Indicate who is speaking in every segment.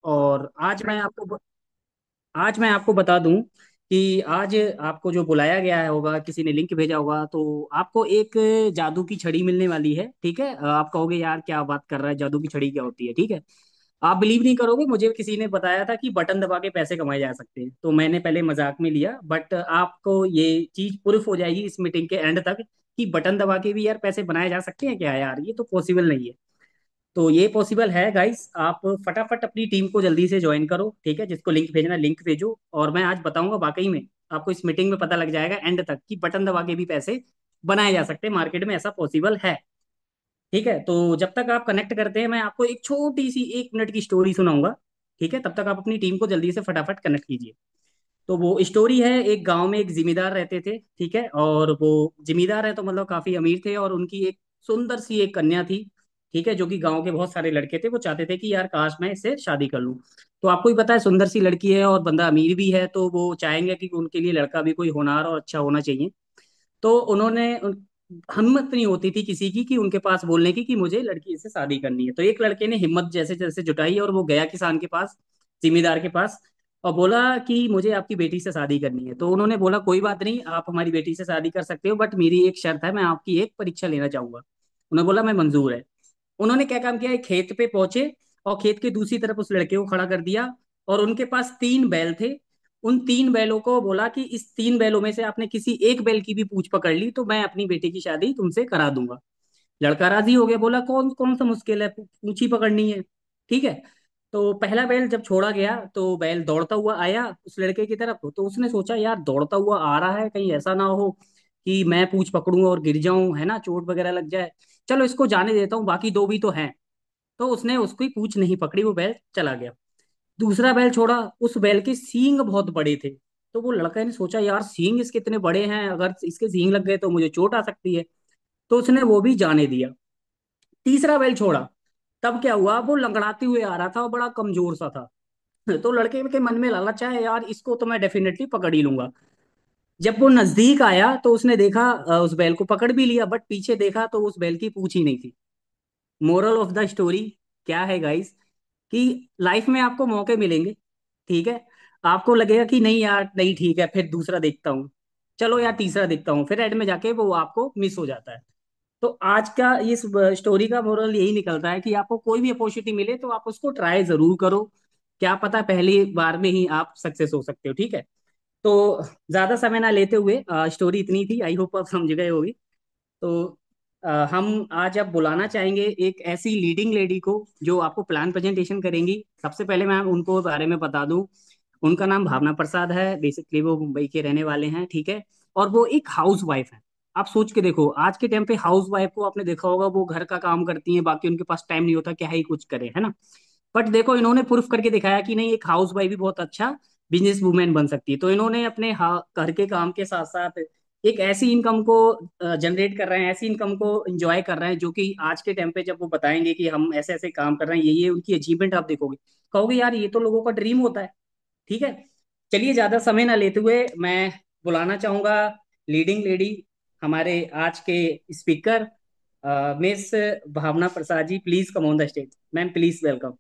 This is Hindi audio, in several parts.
Speaker 1: और आज मैं आपको बता दूं कि आज आपको जो बुलाया गया होगा, किसी ने लिंक भेजा होगा, तो आपको एक जादू की छड़ी मिलने वाली है। ठीक है, आप कहोगे यार क्या बात कर रहा है, जादू की छड़ी क्या होती है। ठीक है, आप बिलीव नहीं करोगे, मुझे किसी ने बताया था कि बटन दबा के पैसे कमाए जा सकते हैं, तो मैंने पहले मजाक में लिया, बट आपको ये चीज प्रूफ हो जाएगी इस मीटिंग के एंड तक कि बटन दबा के भी यार पैसे बनाए जा सकते हैं क्या यार, ये तो पॉसिबल नहीं है। तो ये पॉसिबल है गाइस, आप फटाफट अपनी टीम को जल्दी से ज्वाइन करो। ठीक है, जिसको लिंक भेजना लिंक भेजो, और मैं आज बताऊंगा वाकई में आपको इस मीटिंग में पता लग जाएगा एंड तक कि बटन दबा के भी पैसे बनाए जा सकते हैं, मार्केट में ऐसा पॉसिबल है। ठीक है, तो जब तक आप कनेक्ट करते हैं मैं आपको एक छोटी सी 1 मिनट की स्टोरी सुनाऊंगा। ठीक है, तब तक आप अपनी टीम को जल्दी से फटाफट कनेक्ट कीजिए। तो वो स्टोरी है, एक गांव में एक जिम्मेदार रहते थे। ठीक है, और वो जिम्मेदार है तो मतलब काफी अमीर थे, और उनकी एक सुंदर सी एक कन्या थी। ठीक है, जो कि गांव के बहुत सारे लड़के थे वो चाहते थे कि यार काश मैं इससे शादी कर लूं। तो आपको ही पता है, सुंदर सी लड़की है और बंदा अमीर भी है, तो वो चाहेंगे कि उनके लिए लड़का भी कोई होनहार और अच्छा होना चाहिए। तो हिम्मत नहीं होती थी किसी की कि उनके पास बोलने की कि मुझे लड़की से शादी करनी है। तो एक लड़के ने हिम्मत जैसे जैसे जुटाई और वो गया किसान के पास, जिम्मेदार के पास, और बोला कि मुझे आपकी बेटी से शादी करनी है। तो उन्होंने बोला कोई बात नहीं, आप हमारी बेटी से शादी कर सकते हो, बट मेरी एक शर्त है, मैं आपकी एक परीक्षा लेना चाहूंगा। उन्होंने बोला मैं मंजूर है। उन्होंने क्या काम किया, एक खेत पे पहुंचे और खेत के दूसरी तरफ उस लड़के को खड़ा कर दिया, और उनके पास 3 बैल थे। उन 3 बैलों को बोला कि इस 3 बैलों में से आपने किसी एक बैल की भी पूंछ पकड़ ली तो मैं अपनी बेटी की शादी तुमसे करा दूंगा। लड़का राजी हो गया, बोला कौन कौन सा मुश्किल है, पूंछ ही पकड़नी है। ठीक है, तो पहला बैल जब छोड़ा गया तो बैल दौड़ता हुआ आया उस लड़के की तरफ। तो उसने सोचा यार दौड़ता हुआ आ रहा है, कहीं ऐसा ना हो कि मैं पूंछ पकड़ूं और गिर जाऊं, है ना, चोट वगैरह लग जाए। चलो इसको जाने देता हूँ, बाकी दो भी तो हैं। तो उसने उसकी पूंछ नहीं पकड़ी, वो बैल चला गया। दूसरा बैल छोड़ा, उस बैल के सींग बहुत बड़े थे। तो वो लड़का ने सोचा यार सींग इसके इतने बड़े हैं, अगर इसके सींग लग गए तो मुझे चोट आ सकती है। तो उसने वो भी जाने दिया। तीसरा बैल छोड़ा, तब क्या हुआ, वो लंगड़ाते हुए आ रहा था और बड़ा कमजोर सा था। तो लड़के के मन में लालच आया, यार इसको तो मैं डेफिनेटली पकड़ ही लूंगा। जब वो नजदीक आया तो उसने देखा, उस बैल को पकड़ भी लिया, बट पीछे देखा तो उस बैल की पूंछ ही नहीं थी। मोरल ऑफ द स्टोरी क्या है गाइस, कि लाइफ में आपको मौके मिलेंगे। ठीक है, आपको लगेगा कि नहीं यार नहीं ठीक है, फिर दूसरा देखता हूँ, चलो यार तीसरा देखता हूँ, फिर एंड में जाके वो आपको मिस हो जाता है। तो आज का इस स्टोरी का मोरल यही निकलता है कि आपको कोई भी अपॉर्चुनिटी मिले तो आप उसको ट्राई जरूर करो। क्या पता पहली बार में ही आप सक्सेस हो सकते हो। ठीक है, तो ज्यादा समय ना लेते हुए, स्टोरी इतनी थी, आई होप आप समझ गए होगी। तो हम आज अब बुलाना चाहेंगे एक ऐसी लीडिंग लेडी को जो आपको प्लान प्रेजेंटेशन करेंगी। सबसे पहले मैं उनको बारे में बता दूं, उनका नाम भावना प्रसाद है। बेसिकली वो मुंबई के रहने वाले हैं। ठीक है, और वो एक हाउस वाइफ है। आप सोच के देखो, आज के टाइम पे हाउस वाइफ को आपने देखा होगा, वो घर का काम करती हैं, बाकी उनके पास टाइम नहीं होता क्या ही कुछ करे, है ना। बट देखो इन्होंने प्रूफ करके दिखाया कि नहीं, एक हाउस वाइफ भी बहुत अच्छा बिजनेस वुमेन बन सकती है। तो इन्होंने अपने घर के काम के साथ साथ एक ऐसी इनकम को जनरेट कर रहे हैं, ऐसी इनकम को एंजॉय कर रहे हैं, जो कि आज के टाइम पे जब वो बताएंगे कि हम ऐसे ऐसे काम कर रहे हैं, ये उनकी अचीवमेंट आप देखोगे, कहोगे यार ये तो लोगों का ड्रीम होता है। ठीक है, चलिए ज्यादा समय ना लेते हुए मैं बुलाना चाहूंगा लीडिंग लेडी, हमारे आज के speaker, miss Bhavna Prasad ji. Please come on the stage ma'am, please welcome.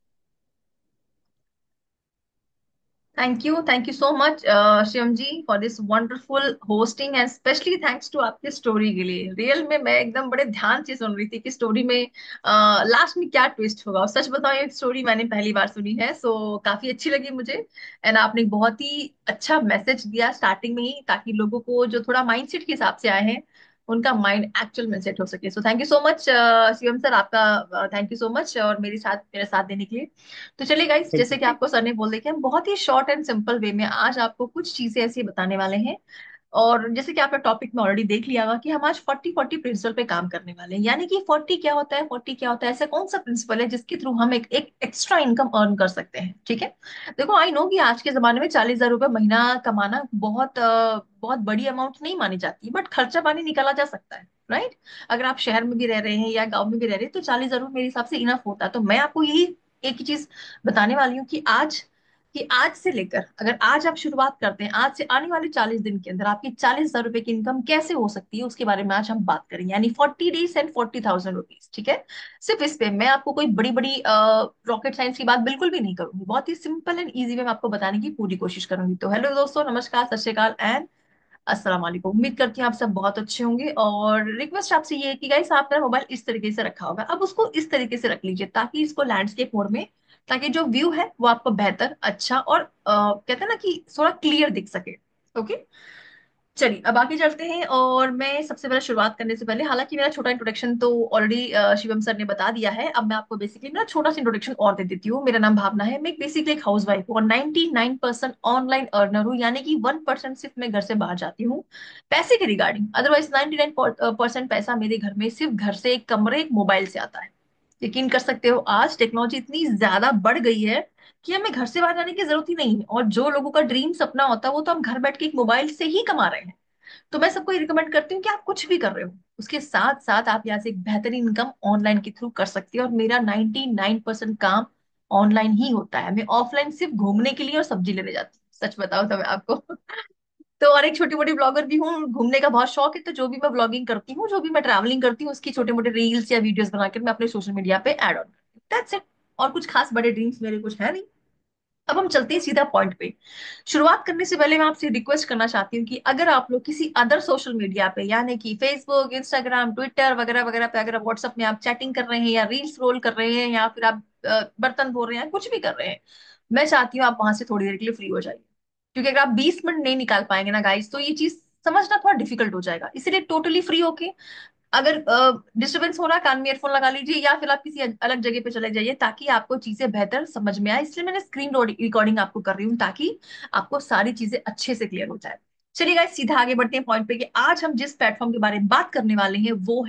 Speaker 2: Thank you so much, Shivam ji, for this wonderful hosting and specially thanks to आपकी स्टोरी के लिए। रियल में मैं एकदम बड़े ध्यान से सुन रही थी कि स्टोरी में लास्ट में क्या ट्विस्ट होगा। और सच बताओ, ये स्टोरी मैंने पहली बार सुनी है, सो काफी अच्छी लगी मुझे। एंड आपने एक बहुत ही अच्छा मैसेज दिया स्टार्टिंग में ही, ताकि लोगों को जो थोड़ा माइंडसेट के हिसाब से आए हैं उनका माइंड एक्चुअल में सेट हो सके। So thank you so much Shivam sir, आपका थैंक यू सो मच और मेरे साथ देने के लिए। तो चलिए गाइस, जैसे कि आपको सर ने बोल दिया कि हम बहुत ही शॉर्ट एंड सिंपल वे में आज आपको कुछ चीजें ऐसी बताने वाले हैं। और जैसे कि आपने टॉपिक में ऑलरेडी देख लिया होगा कि हम आज 40-40 प्रिंसिपल पे काम करने वाले हैं। यानी कि 40 क्या होता है, 40 क्या होता है, ऐसा कौन सा प्रिंसिपल है जिसके थ्रू हम एक एक्स्ट्रा इनकम अर्न कर सकते हैं। ठीक है, देखो आई नो कि आज के जमाने में 40,000 रुपये महीना कमाना बहुत बड़ी अमाउंट नहीं मानी जाती, बट खर्चा पानी निकाला जा सकता है, राइट। अगर आप शहर में भी रह रहे हैं या गांव में भी रह रहे हैं तो 40,000 रुपये मेरे हिसाब से इनफ होता है। तो मैं आपको यही एक ही चीज बताने वाली हूँ कि आज कि आज से लेकर, अगर आज आप शुरुआत करते हैं, आज से आने वाले 40 दिन के अंदर आपकी 40,000 रुपए की इनकम कैसे हो सकती है, उसके बारे में आज हम बात करेंगे, यानी 40 डेज एंड 40,000 रुपीज। ठीक है। सिर्फ इस पे मैं आपको कोई बड़ी बड़ी रॉकेट साइंस की बात बिल्कुल भी नहीं करूंगी, बहुत ही सिंपल एंड इजी वे मैं आपको बताने की पूरी कोशिश करूंगी। तो हेलो दोस्तों, नमस्कार, सत श्री अकाल एंड अस्सलाम वालेकुम। उम्मीद करती हूँ आप सब बहुत अच्छे होंगे, और रिक्वेस्ट आपसे ये है कि गाइस आपने मोबाइल इस तरीके से रखा होगा, अब उसको इस तरीके से रख लीजिए ताकि इसको लैंडस्केप मोड में, ताकि जो व्यू है वो आपको बेहतर, अच्छा और कहते हैं ना कि थोड़ा क्लियर दिख सके। ओके। चलिए अब आगे चलते हैं, और मैं सबसे पहले शुरुआत करने से पहले, हालांकि मेरा छोटा इंट्रोडक्शन तो ऑलरेडी शिवम सर ने बता दिया है, अब मैं आपको बेसिकली मेरा छोटा सा इंट्रोडक्शन और दे देती हूँ। मेरा नाम भावना है, मैं बेसिकली एक हाउस वाइफ हूँ और 99% ऑनलाइन अर्नर हूँ, यानी कि 1% सिर्फ मैं घर से बाहर जाती हूँ पैसे के रिगार्डिंग, अदरवाइज 99% पैसा मेरे घर में सिर्फ घर से, एक कमरे, एक मोबाइल से आता है। यकीन कर सकते हो आज टेक्नोलॉजी इतनी ज्यादा बढ़ गई है कि हमें घर से बाहर जाने की जरूरत ही नहीं है, और जो लोगों का ड्रीम सपना होता है वो तो हम घर बैठ के एक मोबाइल से ही कमा रहे हैं। तो मैं सबको ये रिकमेंड करती हूँ कि आप कुछ भी कर रहे हो, उसके साथ साथ आप यहाँ से एक बेहतरीन इनकम ऑनलाइन के थ्रू कर सकते हो, और मेरा 99% काम ऑनलाइन ही होता है। मैं ऑफलाइन सिर्फ घूमने के लिए और सब्जी लेने जाती हूँ, सच बताओ तो मैं आपको। तो और एक छोटी मोटी ब्लॉगर भी हूँ, घूमने का बहुत शौक है, तो जो भी मैं ब्लॉगिंग करती हूँ, जो भी मैं ट्रैवलिंग करती हूँ, उसकी छोटे मोटे रील्स या वीडियोस बनाकर मैं अपने सोशल मीडिया पे ऐड ऑन करती हूँ, दैट्स इट। और कुछ खास बड़े ड्रीम्स मेरे कुछ है नहीं। अब हम चलते हैं सीधा पॉइंट पे। शुरुआत करने से पहले मैं आपसे रिक्वेस्ट करना चाहती हूँ कि अगर आप लोग किसी अदर सोशल मीडिया पे, यानी कि फेसबुक, इंस्टाग्राम, ट्विटर वगैरह वगैरह पे, अगर व्हाट्सएप में आप चैटिंग कर रहे हैं या रील्स रोल कर रहे हैं या फिर आप बर्तन धो रहे हैं, कुछ भी कर रहे हैं, मैं चाहती हूँ आप वहां से थोड़ी देर के लिए फ्री हो जाइए। क्योंकि अगर आप 20 मिनट नहीं निकाल पाएंगे ना गाइस, तो ये चीज समझना थोड़ा डिफिकल्ट हो जाएगा, इसलिए टोटली फ्री होके, अगर डिस्टरबेंस हो रहा है कान में ईयरफोन लगा लीजिए, या फिर आप किसी अलग जगह पे चले जाइए ताकि आपको चीजें बेहतर समझ में आए। इसलिए मैंने स्क्रीन रिकॉर्डिंग आपको कर रही हूँ ताकि आपको सारी चीजें अच्छे से क्लियर हो जाए। चलिए गाइस सीधा आगे बढ़ते हैं पॉइंट पे, कि आज हम जिस प्लेटफॉर्म के बारे में बात करने वाले हैं वो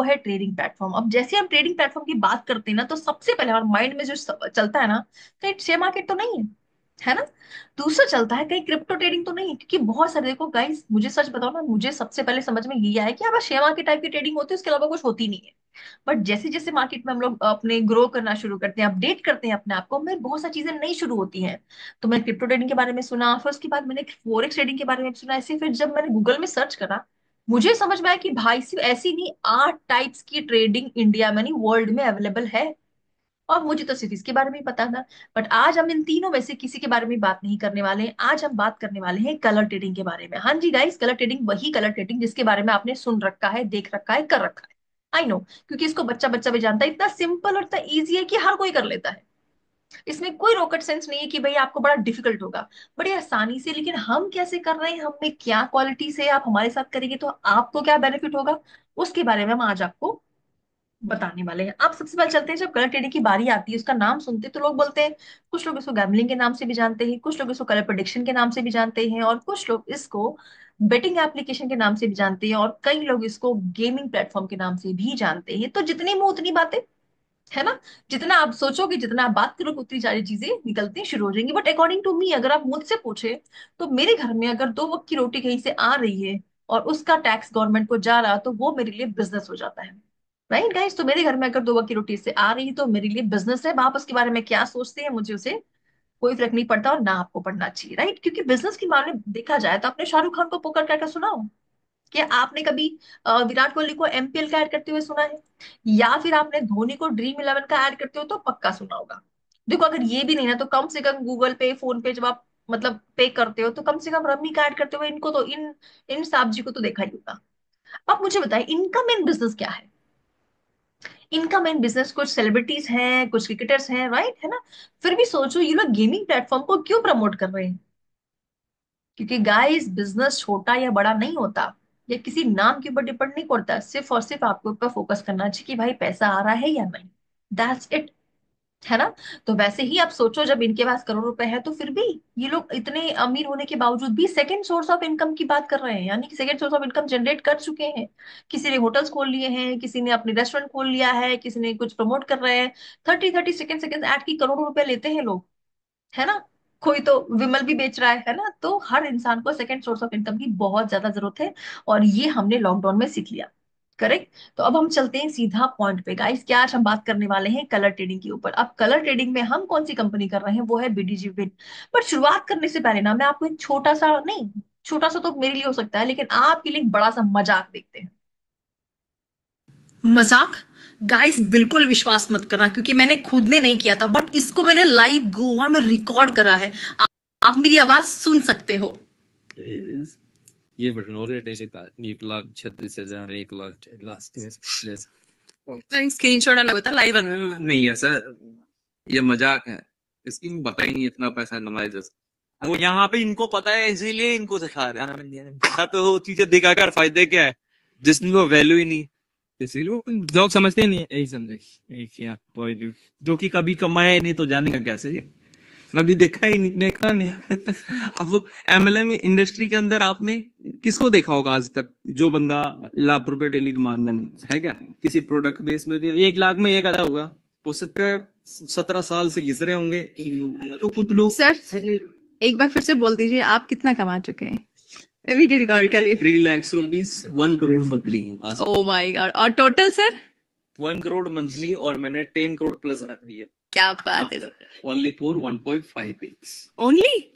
Speaker 2: है ट्रेडिंग प्लेटफॉर्म। अब जैसे हम ट्रेडिंग प्लेटफॉर्म की बात करते हैं ना, तो सबसे पहले हमारे माइंड में जो चलता है ना, कहीं शेयर मार्केट तो नहीं है, है ना। दूसरा चलता है कहीं क्रिप्टो ट्रेडिंग तो नहीं, क्योंकि बहुत सारे, देखो गाइस मुझे सच बताओ ना, मुझे सबसे पहले समझ में ये आया कि अब शेयर मार्केट टाइप की ट्रेडिंग होती है, उसके अलावा कुछ होती नहीं है। बट जैसे जैसे मार्केट में हम लोग अपने ग्रो करना शुरू करते हैं, अपडेट करते हैं अपने आप को, हमें बहुत सारी चीजें नई शुरू होती हैं। तो मैंने क्रिप्टो ट्रेडिंग के बारे में सुना, फिर उसके बाद मैंने फॉरेक्स ट्रेडिंग के बारे में सुना, ऐसे फिर जब मैंने गूगल में सर्च करा, मुझे समझ में आया कि भाई सिर्फ ऐसी नहीं, 8 टाइप्स की ट्रेडिंग इंडिया में नहीं, वर्ल्ड में अवेलेबल है। और मुझे तो सिर्फ इसके बारे में ही पता था। बट आज हम इन तीनों में से किसी के बारे में बात नहीं करने वाले हैं, आज हम बात करने वाले हैं कलर ट्रेडिंग के बारे में। हाँ जी गाइस, कलर ट्रेडिंग, वही कलर ट्रेडिंग जिसके बारे में आपने सुन रखा है, देख रखा है, कर रखा है। आई नो, क्योंकि इसको बच्चा बच्चा भी जानता है, इतना सिंपल और इतना ईजी है कि हर कोई कर लेता है। इसमें कोई रॉकेट साइंस नहीं है कि भाई आपको बड़ा डिफिकल्ट होगा, बड़ी आसानी से। लेकिन हम कैसे कर रहे हैं, हमें क्या क्वालिटी से आप हमारे साथ करेंगे तो आपको क्या बेनिफिट होगा, उसके बारे में हम आज आपको बताने वाले हैं। आप सबसे पहले चलते हैं, जब कलर ट्रेडिंग की बारी आती है, उसका नाम सुनते हैं तो लोग बोलते हैं, कुछ लोग इसको गैम्बलिंग के नाम से भी जानते हैं, कुछ लोग इसको कलर प्रेडिक्शन के नाम से भी जानते हैं, और कुछ लोग इसको बेटिंग एप्लीकेशन के नाम से भी जानते हैं, और कई लोग इसको गेमिंग प्लेटफॉर्म के नाम से भी जानते हैं। तो जितनी मुंह उतनी बातें, है ना। जितना आप सोचोगे, जितना आप बात करोगे, उतनी सारी चीजें निकलती शुरू हो जाएंगी। बट अकॉर्डिंग टू मी, अगर आप मुझसे पूछे, तो मेरे घर में अगर 2 वक्त की रोटी कहीं से आ रही है और उसका टैक्स गवर्नमेंट को जा रहा, तो वो मेरे लिए बिजनेस हो जाता है। राइट गाइस, तो मेरे घर में अगर 2 वक्त की रोटी से आ रही है तो मेरे लिए बिजनेस है। आप उसके बारे में क्या सोचते हैं, मुझे उसे कोई फर्क नहीं पड़ता, और ना आपको पढ़ना चाहिए, राइट। क्योंकि बिजनेस की मामले में देखा जाए तो आपने शाहरुख खान को पोकर करके सुना हो? क्या आपने कभी विराट कोहली को एमपीएल का ऐड करते हुए सुना है? या फिर आपने धोनी को ड्रीम 11 का ऐड करते हो तो पक्का सुना होगा। देखो अगर ये भी नहीं ना, तो कम से कम गूगल पे, फोन पे जब आप मतलब पे करते हो, तो कम से कम रम्मी का ऐड करते हुए इनको तो, इन साहब जी को तो देखा ही होगा। अब मुझे बताइए, इनका मेन बिजनेस क्या है? इनका मेन बिजनेस, कुछ सेलिब्रिटीज हैं, कुछ क्रिकेटर्स हैं, राइट, है ना। फिर भी सोचो ये लोग गेमिंग प्लेटफॉर्म को क्यों प्रमोट कर रहे हैं? क्योंकि गाइस, बिजनेस छोटा या बड़ा नहीं होता, या किसी नाम के ऊपर डिपेंड नहीं करता, सिर्फ और सिर्फ आपको ऊपर फोकस करना चाहिए कि भाई पैसा आ रहा है या नहीं, दैट्स इट, है ना। तो वैसे ही आप सोचो, जब इनके पास करोड़ रुपए है, तो फिर भी ये लोग इतने अमीर होने के बावजूद भी सेकंड सोर्स ऑफ इनकम की बात कर रहे हैं, यानी कि second source of income generate कर चुके हैं। किसी ने होटल्स खोल लिए हैं, किसी ने अपनी रेस्टोरेंट खोल लिया है, किसी ने कुछ प्रमोट कर रहे हैं। 30-30 सेकंड सेकंड ऐड की करोड़ों रुपए लेते हैं लोग, है ना। कोई तो विमल भी बेच रहा है ना। तो हर इंसान को सेकंड सोर्स ऑफ इनकम की बहुत ज्यादा जरूरत है, और ये हमने लॉकडाउन में सीख लिया। करेक्ट। तो अब हम चलते हैं सीधा पॉइंट पे गाइस, क्या आज हम बात करने वाले हैं कलर ट्रेडिंग के ऊपर। अब कलर ट्रेडिंग में हम कौन सी कंपनी कर रहे हैं, वो है बीडीजी विन। पर शुरुआत करने से पहले ना मैं आपको एक छोटा सा, नहीं छोटा सा तो मेरे लिए हो सकता है, लेकिन आपके लिए एक बड़ा सा मजाक देखते हैं। मजाक? गाइस बिल्कुल विश्वास मत करना, क्योंकि मैंने खुद ने नहीं किया था, बट इसको मैंने लाइव गोवा में रिकॉर्ड करा है। आप मेरी आवाज सुन सकते हो। ये बटनोरे देश का 1,36,000 1,00,000 स्क्रीनशॉट अलग होता लाइव नहीं है सर, ये मजाक है। इसकी पता ही नहीं इतना पैसा हमारे जैसे, वो यहाँ पे इनको पता है इसीलिए इनको सिखा रहे हैं। तो वो चीजें दिखाकर फायदे क्या है जिसकी वो वैल्यू ही नहीं, इसीलिए वो लोग समझते नहीं है। यही समझे, यही किया जो कि कभी कमाया ही नहीं तो जानेगा कैसे ये, कभी देखा ही नहीं, देखा नहीं। अब एमएलएम इंडस्ट्री के अंदर आपने किसको देखा होगा आज तक जो बंदा लाख रुपए डेली कमाने है क्या, किसी प्रोडक्ट बेस में 1 लाख में ये करा होगा, हो सकता है 17 साल से घिस रहे होंगे तो कुछ लोग। सर एक बार फिर से बोल दीजिए, आप कितना कमा चुके हैं? वीडियो रिकॉर्ड करिए। 3 lakh rupees, 1 crore monthly. Oh my God, और टोटल सर? 1 करोड़ मंथली, और मैंने 10 करोड़ प्लस रखी है। क्या बात है। Only for 1.5 weeks only.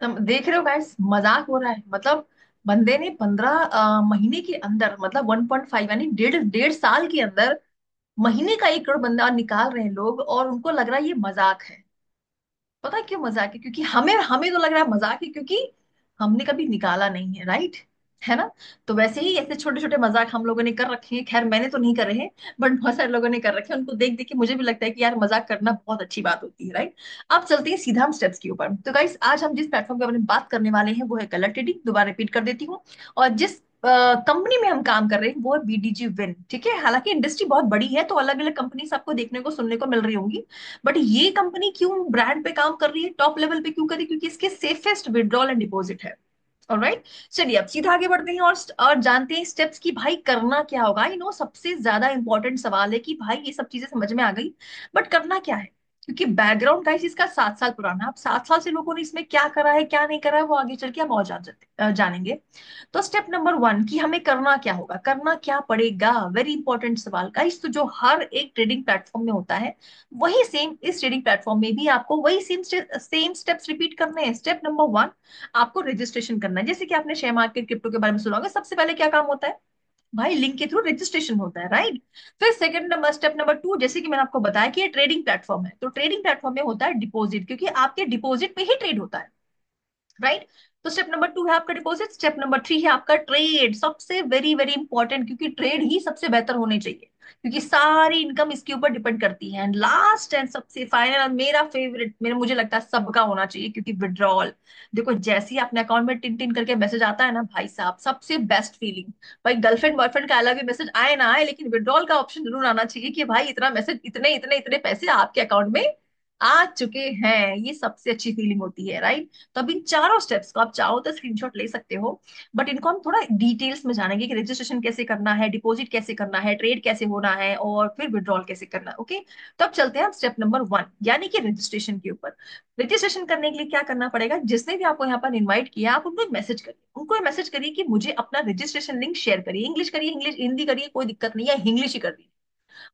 Speaker 2: देख रहे हो गाइस, मजाक हो रहा है। मतलब बंदे ने 15 महीने के अंदर, मतलब 1.5 यानी डेढ़ डेढ़ साल के अंदर महीने का 1 करोड़ बंदा निकाल रहे हैं लोग, और उनको लग रहा है ये मजाक है। पता है क्यों मजाक है? क्योंकि हमें हमें तो लग रहा है मजाक है, क्योंकि हमने कभी निकाला नहीं है, राइट? है ना? तो वैसे ही ऐसे छोटे छोटे मजाक हम लोगों ने कर रखे हैं। खैर मैंने तो नहीं करे हैं, बट बहुत सारे लोगों ने कर रखे हैं। उनको देख देख के मुझे भी लगता है कि यार मजाक करना बहुत अच्छी बात होती है, राइट? अब चलते हैं सीधा हम स्टेप्स के ऊपर। तो गाइस आज हम जिस प्लेटफॉर्म के बारे में बात करने वाले हैं वो है कलर टेडी। दोबारा रिपीट कर देती हूँ। और जिस कंपनी में हम काम कर रहे हैं वो है बीडीजी विन, ठीक है? हालांकि इंडस्ट्री बहुत बड़ी है, तो अलग अलग कंपनीज आपको देखने को सुनने को मिल रही होंगी, बट ये कंपनी क्यों ब्रांड पे काम कर रही है, टॉप लेवल पे क्यों कर रही है? क्योंकि इसके सेफेस्ट विड्रॉल एंड डिपॉजिट है। ऑलराइट, चलिए अब सीधा आगे बढ़ते हैं और जानते हैं स्टेप्स की भाई करना क्या होगा। आई नो सबसे ज्यादा इंपॉर्टेंट सवाल है कि भाई ये सब चीजें समझ में आ गई, बट करना क्या है? क्योंकि बैकग्राउंड गाइस इसका 7 साल पुराना है। अब 7 साल से लोगों ने इसमें क्या करा है क्या नहीं करा है वो आगे चल के हम और जानेंगे। तो स्टेप नंबर 1 कि हमें करना क्या होगा, करना क्या पड़ेगा, वेरी इंपॉर्टेंट सवाल गाइस। तो जो हर एक ट्रेडिंग प्लेटफॉर्म में होता है वही सेम इस ट्रेडिंग प्लेटफॉर्म में भी आपको वही सेम स्टेप्स रिपीट करने हैं। स्टेप नंबर 1, आपको रजिस्ट्रेशन करना है। जैसे कि आपने शेयर मार्केट क्रिप्टो के बारे में सुना होगा, सबसे पहले क्या काम होता है भाई? लिंक के थ्रू रजिस्ट्रेशन होता है, राइट? फिर सेकंड नंबर, स्टेप नंबर 2, जैसे कि मैंने आपको बताया कि ये ट्रेडिंग प्लेटफॉर्म है, तो ट्रेडिंग प्लेटफॉर्म में होता है डिपॉजिट, क्योंकि आपके डिपॉजिट पे ही ट्रेड होता है, राइट? तो स्टेप नंबर 2 है आपका डिपॉजिट। स्टेप नंबर 3 है आपका ट्रेड, सबसे वेरी वेरी इंपॉर्टेंट, क्योंकि ट्रेड ही सबसे बेहतर होने चाहिए, क्योंकि सारी इनकम इसके ऊपर डिपेंड करती है। एंड लास्ट एंड सबसे फाइनल और मेरा फेवरेट, मेरा मुझे लगता है सबका होना चाहिए, क्योंकि विड्रॉल। देखो जैसे ही अपने अकाउंट में टिन टिन करके मैसेज आता है ना भाई साहब, सबसे बेस्ट फीलिंग। भाई गर्लफ्रेंड बॉयफ्रेंड का अलग मैसेज आए ना आए, लेकिन विड्रॉल का ऑप्शन जरूर आना चाहिए कि भाई इतना मैसेज, इतने इतने इतने पैसे आपके अकाउंट में आ चुके हैं। ये सबसे अच्छी फीलिंग होती है, राइट? तो अब इन चारों स्टेप्स को आप चाहो तो स्क्रीनशॉट ले सकते हो, बट इनको हम थोड़ा डिटेल्स में जानेंगे कि रजिस्ट्रेशन कैसे करना है, डिपॉजिट कैसे करना है, ट्रेड कैसे होना है, और फिर विड्रॉल कैसे करना है। ओके, तो अब चलते हैं हम स्टेप नंबर 1 यानी कि रजिस्ट्रेशन के ऊपर। रजिस्ट्रेशन करने के लिए क्या करना पड़ेगा? जिसने भी आपको यहाँ पर इन्वाइट किया आप उनको एक मैसेज करिए, उनको मैसेज करिए कि मुझे अपना रजिस्ट्रेशन लिंक शेयर करिए। इंग्लिश करिए, इंग्लिश हिंदी करिए, कोई दिक्कत नहीं है, इंग्लिश ही कर दीजिए।